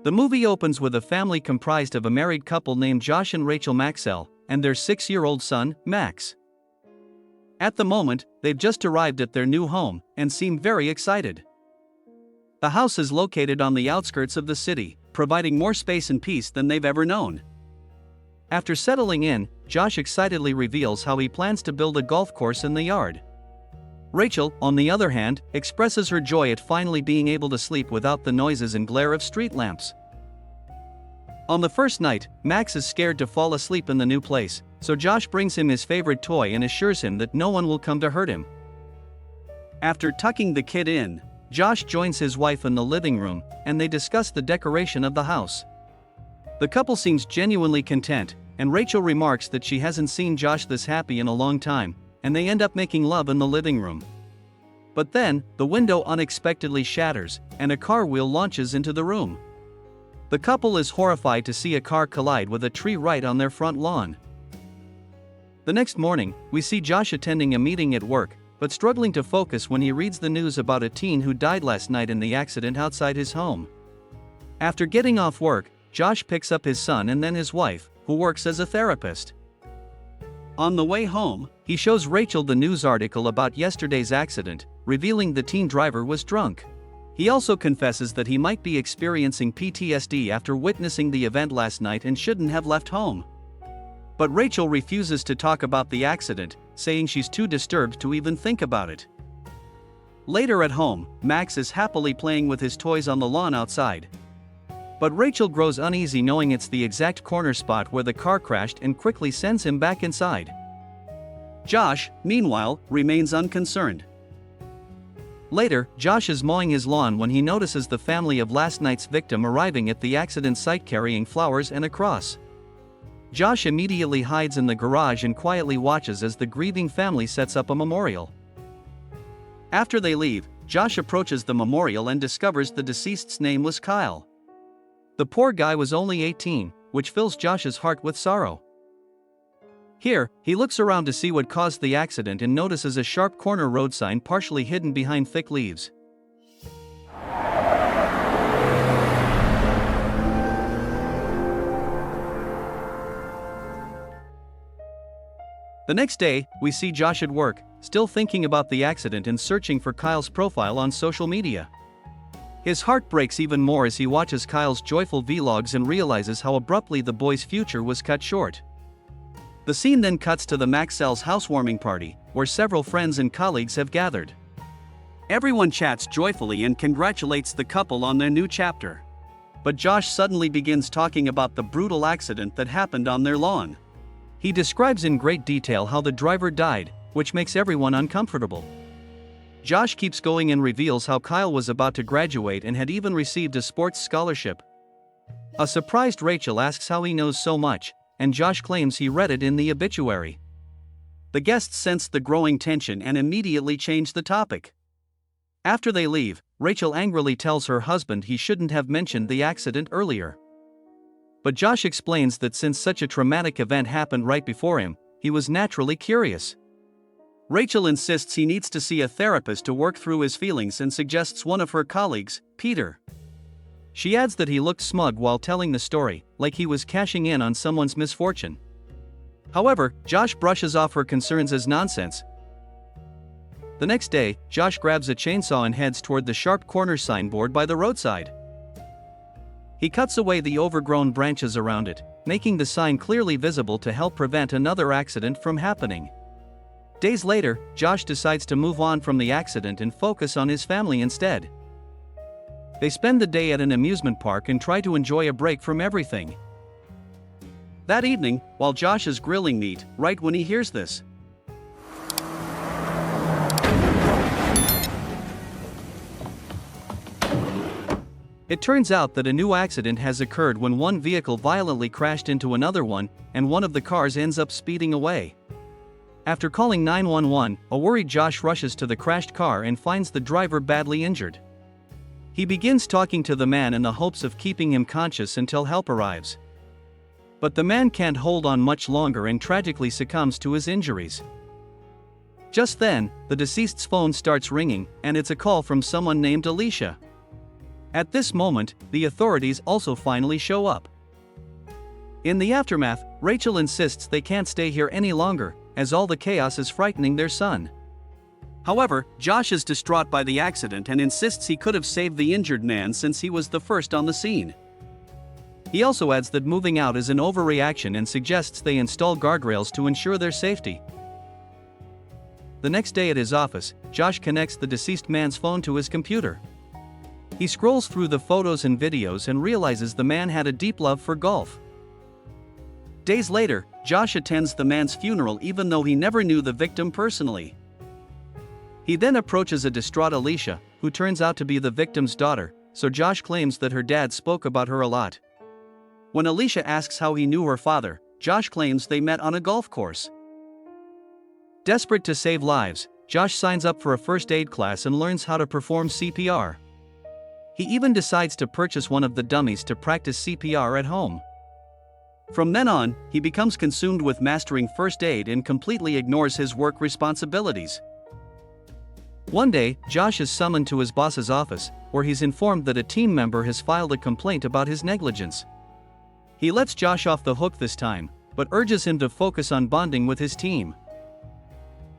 The movie opens with a family comprised of a married couple named Josh and Rachel Maxwell, and their 6-year-old son, Max. At the moment, they've just arrived at their new home, and seem very excited. The house is located on the outskirts of the city, providing more space and peace than they've ever known. After settling in, Josh excitedly reveals how he plans to build a golf course in the yard. Rachel, on the other hand, expresses her joy at finally being able to sleep without the noises and glare of street lamps. On the first night, Max is scared to fall asleep in the new place, so Josh brings him his favorite toy and assures him that no one will come to hurt him. After tucking the kid in, Josh joins his wife in the living room, and they discuss the decoration of the house. The couple seems genuinely content, and Rachel remarks that she hasn't seen Josh this happy in a long time, and they end up making love in the living room. But then, the window unexpectedly shatters, and a car wheel launches into the room. The couple is horrified to see a car collide with a tree right on their front lawn. The next morning, we see Josh attending a meeting at work, but struggling to focus when he reads the news about a teen who died last night in the accident outside his home. After getting off work, Josh picks up his son and then his wife, who works as a therapist. On the way home, he shows Rachel the news article about yesterday's accident, revealing the teen driver was drunk. He also confesses that he might be experiencing PTSD after witnessing the event last night and shouldn't have left home. But Rachel refuses to talk about the accident, saying she's too disturbed to even think about it. Later at home, Max is happily playing with his toys on the lawn outside. But Rachel grows uneasy knowing it's the exact corner spot where the car crashed and quickly sends him back inside. Josh, meanwhile, remains unconcerned. Later, Josh is mowing his lawn when he notices the family of last night's victim arriving at the accident site carrying flowers and a cross. Josh immediately hides in the garage and quietly watches as the grieving family sets up a memorial. After they leave, Josh approaches the memorial and discovers the deceased's name was Kyle. The poor guy was only 18, which fills Josh's heart with sorrow. Here, he looks around to see what caused the accident and notices a sharp corner road sign partially hidden behind thick leaves. The next day, we see Josh at work, still thinking about the accident and searching for Kyle's profile on social media. His heart breaks even more as he watches Kyle's joyful vlogs and realizes how abruptly the boy's future was cut short. The scene then cuts to the Maxwell's housewarming party, where several friends and colleagues have gathered. Everyone chats joyfully and congratulates the couple on their new chapter. But Josh suddenly begins talking about the brutal accident that happened on their lawn. He describes in great detail how the driver died, which makes everyone uncomfortable. Josh keeps going and reveals how Kyle was about to graduate and had even received a sports scholarship. A surprised Rachel asks how he knows so much, and Josh claims he read it in the obituary. The guests sensed the growing tension and immediately change the topic. After they leave, Rachel angrily tells her husband he shouldn't have mentioned the accident earlier. But Josh explains that since such a traumatic event happened right before him, he was naturally curious. Rachel insists he needs to see a therapist to work through his feelings and suggests one of her colleagues, Peter. She adds that he looked smug while telling the story, like he was cashing in on someone's misfortune. However, Josh brushes off her concerns as nonsense. The next day, Josh grabs a chainsaw and heads toward the sharp corner signboard by the roadside. He cuts away the overgrown branches around it, making the sign clearly visible to help prevent another accident from happening. Days later, Josh decides to move on from the accident and focus on his family instead. They spend the day at an amusement park and try to enjoy a break from everything. That evening, while Josh is grilling meat, right when he hears this, it turns out that a new accident has occurred when one vehicle violently crashed into another one, and one of the cars ends up speeding away. After calling 911, a worried Josh rushes to the crashed car and finds the driver badly injured. He begins talking to the man in the hopes of keeping him conscious until help arrives. But the man can't hold on much longer and tragically succumbs to his injuries. Just then, the deceased's phone starts ringing, and it's a call from someone named Alicia. At this moment, the authorities also finally show up. In the aftermath, Rachel insists they can't stay here any longer, as all the chaos is frightening their son. However, Josh is distraught by the accident and insists he could have saved the injured man since he was the first on the scene. He also adds that moving out is an overreaction and suggests they install guardrails to ensure their safety. The next day at his office, Josh connects the deceased man's phone to his computer. He scrolls through the photos and videos and realizes the man had a deep love for golf. Days later, Josh attends the man's funeral even though he never knew the victim personally. He then approaches a distraught Alicia, who turns out to be the victim's daughter, so Josh claims that her dad spoke about her a lot. When Alicia asks how he knew her father, Josh claims they met on a golf course. Desperate to save lives, Josh signs up for a first aid class and learns how to perform CPR. He even decides to purchase one of the dummies to practice CPR at home. From then on, he becomes consumed with mastering first aid and completely ignores his work responsibilities. One day, Josh is summoned to his boss's office, where he's informed that a team member has filed a complaint about his negligence. He lets Josh off the hook this time, but urges him to focus on bonding with his team.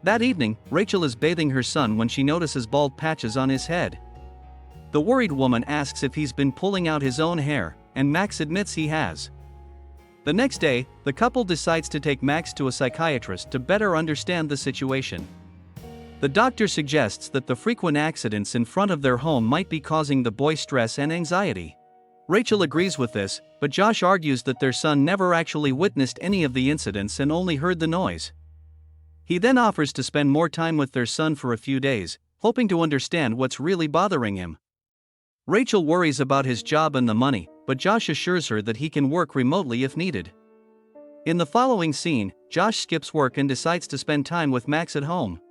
That evening, Rachel is bathing her son when she notices bald patches on his head. The worried woman asks if he's been pulling out his own hair, and Max admits he has. The next day, the couple decides to take Max to a psychiatrist to better understand the situation. The doctor suggests that the frequent accidents in front of their home might be causing the boy stress and anxiety. Rachel agrees with this, but Josh argues that their son never actually witnessed any of the incidents and only heard the noise. He then offers to spend more time with their son for a few days, hoping to understand what's really bothering him. Rachel worries about his job and the money, but Josh assures her that he can work remotely if needed. In the following scene, Josh skips work and decides to spend time with Max at home.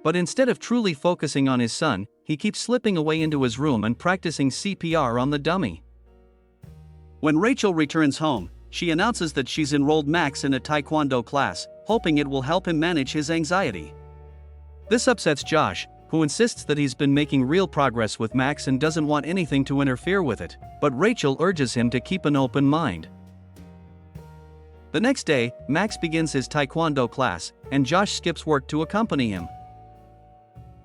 But instead of truly focusing on his son, he keeps slipping away into his room and practicing CPR on the dummy. When Rachel returns home, she announces that she's enrolled Max in a taekwondo class, hoping it will help him manage his anxiety. This upsets Josh, who insists that he's been making real progress with Max and doesn't want anything to interfere with it, but Rachel urges him to keep an open mind. The next day, Max begins his taekwondo class, and Josh skips work to accompany him.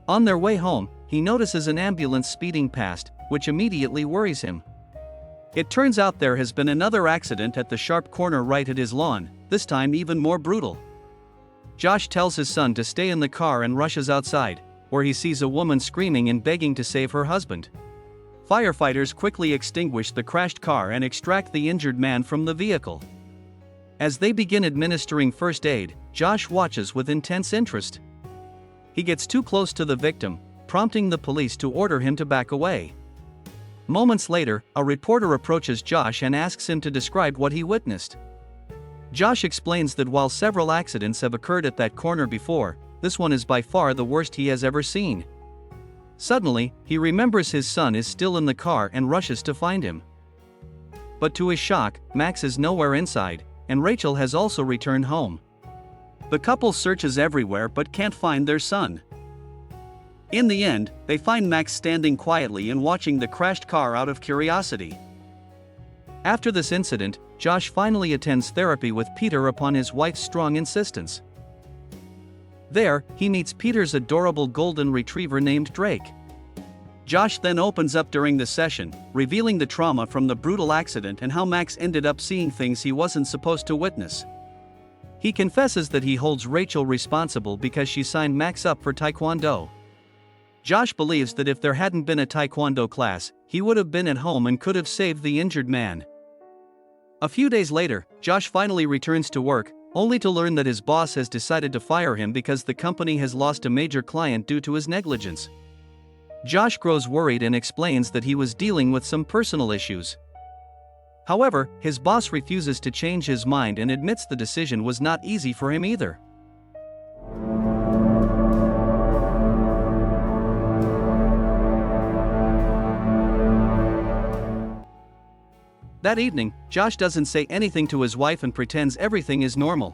On their way home, he notices an ambulance speeding past, which immediately worries him. It turns out there has been another accident at the sharp corner right at his lawn, this time even more brutal. Josh tells his son to stay in the car and rushes outside, where he sees a woman screaming and begging to save her husband. Firefighters quickly extinguish the crashed car and extract the injured man from the vehicle. As they begin administering first aid, Josh watches with intense interest. He gets too close to the victim, prompting the police to order him to back away. Moments later, a reporter approaches Josh and asks him to describe what he witnessed. Josh explains that while several accidents have occurred at that corner before, this one is by far the worst he has ever seen. Suddenly, he remembers his son is still in the car and rushes to find him. But to his shock, Max is nowhere inside, and Rachel has also returned home. The couple searches everywhere but can't find their son. In the end, they find Max standing quietly and watching the crashed car out of curiosity. After this incident, Josh finally attends therapy with Peter upon his wife's strong insistence. There, he meets Peter's adorable golden retriever named Drake. Josh then opens up during the session, revealing the trauma from the brutal accident and how Max ended up seeing things he wasn't supposed to witness. He confesses that he holds Rachel responsible because she signed Max up for taekwondo. Josh believes that if there hadn't been a taekwondo class, he would have been at home and could have saved the injured man. A few days later, Josh finally returns to work, only to learn that his boss has decided to fire him because the company has lost a major client due to his negligence. Josh grows worried and explains that he was dealing with some personal issues. However, his boss refuses to change his mind and admits the decision was not easy for him either. That evening, Josh doesn't say anything to his wife and pretends everything is normal.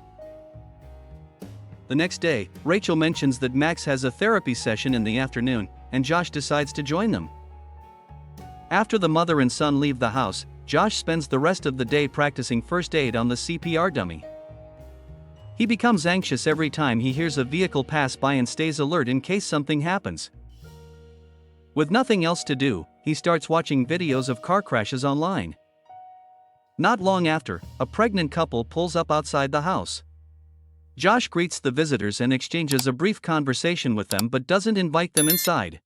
The next day, Rachel mentions that Max has a therapy session in the afternoon, and Josh decides to join them. After the mother and son leave the house, Josh spends the rest of the day practicing first aid on the CPR dummy. He becomes anxious every time he hears a vehicle pass by and stays alert in case something happens. With nothing else to do, he starts watching videos of car crashes online. Not long after, a pregnant couple pulls up outside the house. Josh greets the visitors and exchanges a brief conversation with them but doesn't invite them inside.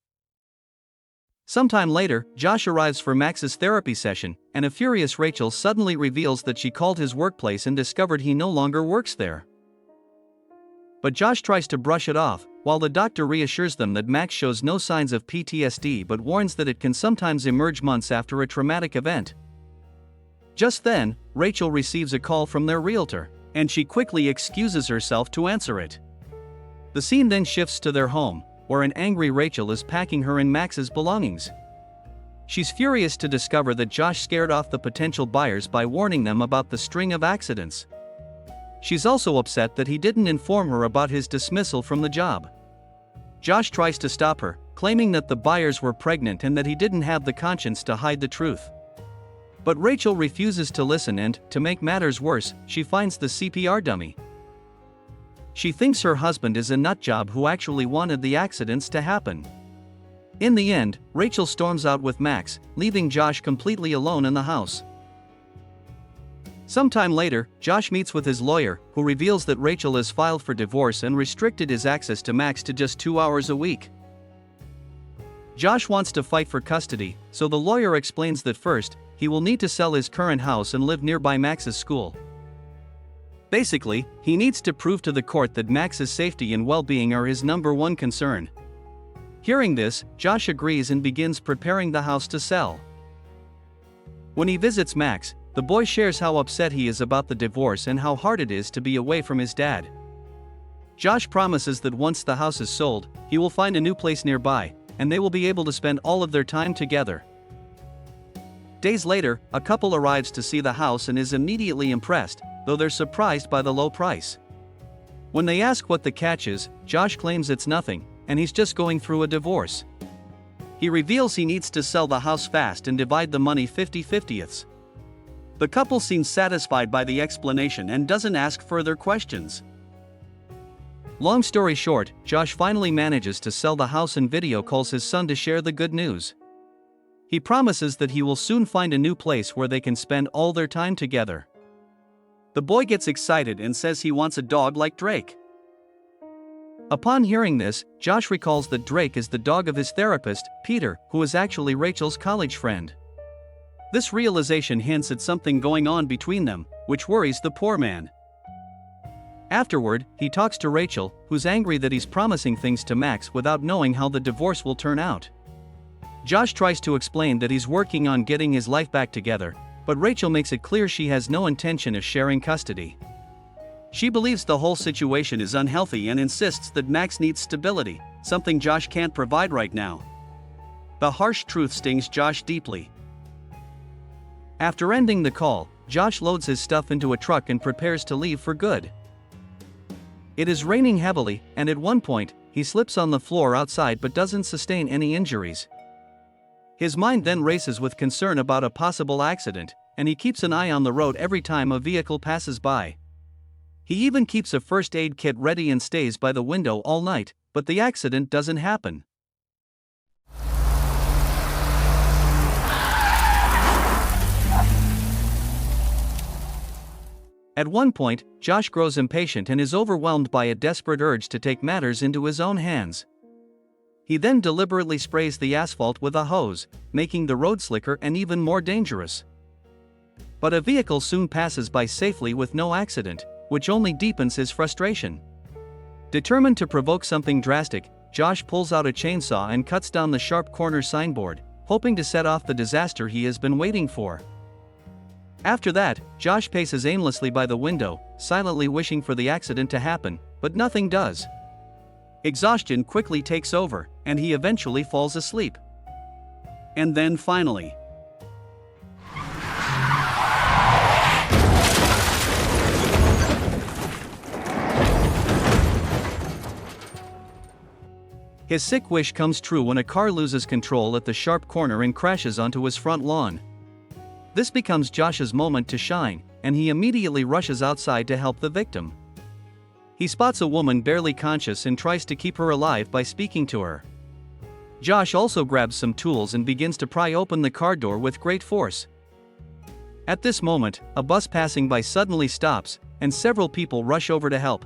Sometime later, Josh arrives for Max's therapy session, and a furious Rachel suddenly reveals that she called his workplace and discovered he no longer works there. But Josh tries to brush it off, while the doctor reassures them that Max shows no signs of PTSD but warns that it can sometimes emerge months after a traumatic event. Just then, Rachel receives a call from their realtor, and she quickly excuses herself to answer it. The scene then shifts to their home, where an angry Rachel is packing her and Max's belongings. She's furious to discover that Josh scared off the potential buyers by warning them about the string of accidents. She's also upset that he didn't inform her about his dismissal from the job. Josh tries to stop her, claiming that the buyers were pregnant and that he didn't have the conscience to hide the truth. But Rachel refuses to listen and, to make matters worse, she finds the CPR dummy. She thinks her husband is a nutjob who actually wanted the accidents to happen. In the end, Rachel storms out with Max, leaving Josh completely alone in the house. Sometime later, Josh meets with his lawyer, who reveals that Rachel has filed for divorce and restricted his access to Max to just 2 hours a week. Josh wants to fight for custody, so the lawyer explains that first, he will need to sell his current house and live nearby Max's school. Basically, he needs to prove to the court that Max's safety and well-being are his number one concern. Hearing this, Josh agrees and begins preparing the house to sell. When he visits Max, the boy shares how upset he is about the divorce and how hard it is to be away from his dad. Josh promises that once the house is sold, he will find a new place nearby, and they will be able to spend all of their time together. Days later, a couple arrives to see the house and is immediately impressed, though they're surprised by the low price. When they ask what the catch is, Josh claims it's nothing, and he's just going through a divorce. He reveals he needs to sell the house fast and divide the money 50-50ths. The couple seems satisfied by the explanation and doesn't ask further questions. Long story short, Josh finally manages to sell the house and video calls his son to share the good news. He promises that he will soon find a new place where they can spend all their time together. The boy gets excited and says he wants a dog like Drake. Upon hearing this, Josh recalls that Drake is the dog of his therapist, Peter, who is actually Rachel's college friend. This realization hints at something going on between them, which worries the poor man. Afterward, he talks to Rachel, who's angry that he's promising things to Max without knowing how the divorce will turn out. Josh tries to explain that he's working on getting his life back together, but Rachel makes it clear she has no intention of sharing custody. She believes the whole situation is unhealthy and insists that Max needs stability, something Josh can't provide right now. The harsh truth stings Josh deeply. After ending the call, Josh loads his stuff into a truck and prepares to leave for good. It is raining heavily, and at one point, he slips on the floor outside but doesn't sustain any injuries. His mind then races with concern about a possible accident, and he keeps an eye on the road every time a vehicle passes by. He even keeps a first aid kit ready and stays by the window all night, but the accident doesn't happen. At one point, Josh grows impatient and is overwhelmed by a desperate urge to take matters into his own hands. He then deliberately sprays the asphalt with a hose, making the road slicker and even more dangerous. But a vehicle soon passes by safely with no accident, which only deepens his frustration. Determined to provoke something drastic, Josh pulls out a chainsaw and cuts down the sharp corner signboard, hoping to set off the disaster he has been waiting for. After that, Josh paces aimlessly by the window, silently wishing for the accident to happen, but nothing does. Exhaustion quickly takes over, and he eventually falls asleep. And then finally, His sick wish comes true when a car loses control at the sharp corner and crashes onto his front lawn. This becomes Josh's moment to shine, and he immediately rushes outside to help the victim. He spots a woman barely conscious and tries to keep her alive by speaking to her. Josh also grabs some tools and begins to pry open the car door with great force. At this moment, a bus passing by suddenly stops, and several people rush over to help.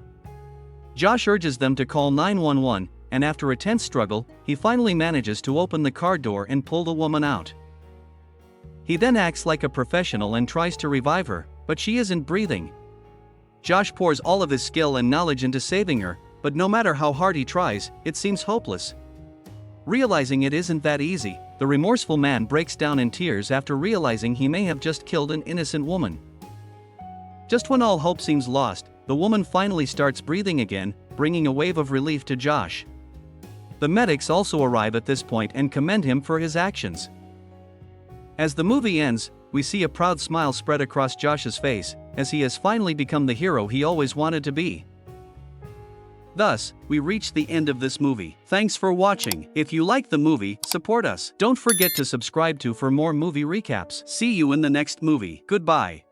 Josh urges them to call 911, and after a tense struggle, he finally manages to open the car door and pull the woman out. He then acts like a professional and tries to revive her, but she isn't breathing. Josh pours all of his skill and knowledge into saving her, but no matter how hard he tries, it seems hopeless. Realizing it isn't that easy, the remorseful man breaks down in tears after realizing he may have just killed an innocent woman. Just when all hope seems lost, the woman finally starts breathing again, bringing a wave of relief to Josh. The medics also arrive at this point and commend him for his actions. As the movie ends, we see a proud smile spread across Josh's face, as he has finally become the hero he always wanted to be. Thus, we reach the end of this movie. Thanks for watching. If you like the movie, support us. Don't forget to subscribe for more movie recaps. See you in the next movie. Goodbye.